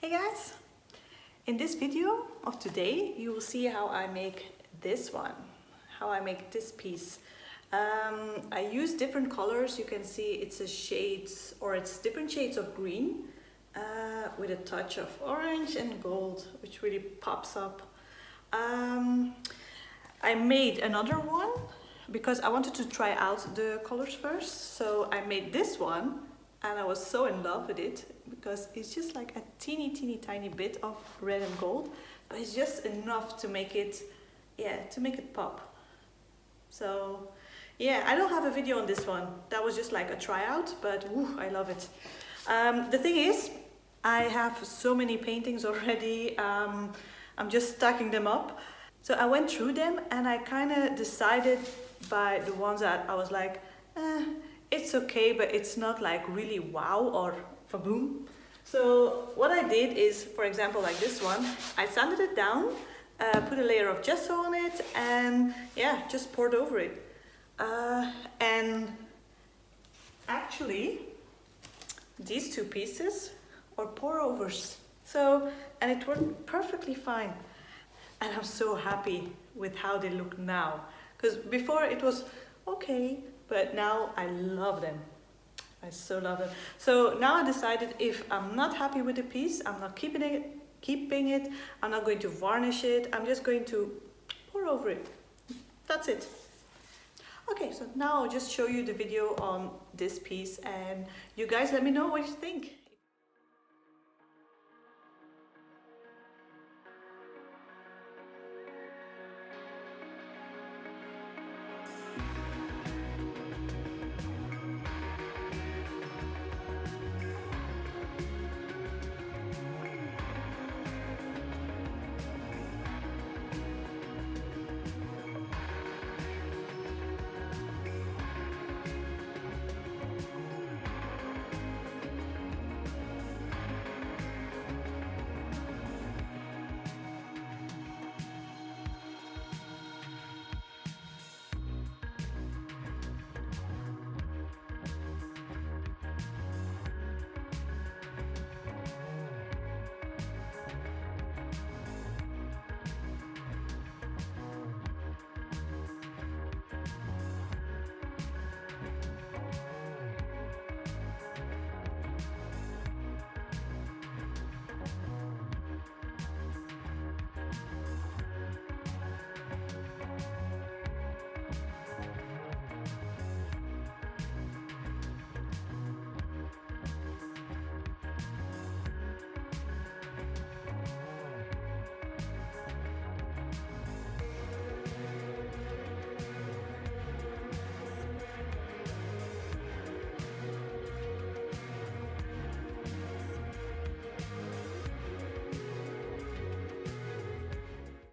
Hey guys! In this video of today you will see how I make this one, how I make this piece. I use different colors. You can see it's different shades of green with a touch of orange and gold, which really pops up. I made another one because I wanted to try out the colors first, so I made this one and I was so in love with it because it's just like a teeny tiny bit of red and gold, but it's just enough to make it pop. So yeah, I don't have a video on this one. That was just like a tryout, but woo, I love it. The thing is, I have so many paintings already. I'm just stacking them up. So I went through them and I kind of decided by the ones that I was like, it's okay, but it's not like really wow or fa-boom. So what I did is, for example, like this one, I sanded it down, put a layer of gesso on it, and yeah, just poured over it. And actually, these two pieces are pour-overs. So, and it worked perfectly fine. And I'm so happy with how they look now. Because before it was okay, but now I love them. I so love them. So now I decided if I'm not happy with the piece, I'm not keeping it, I'm not going to varnish it, I'm just going to pour over it. That's it. Okay, so now I'll just show you the video on this piece and you guys let me know what you think.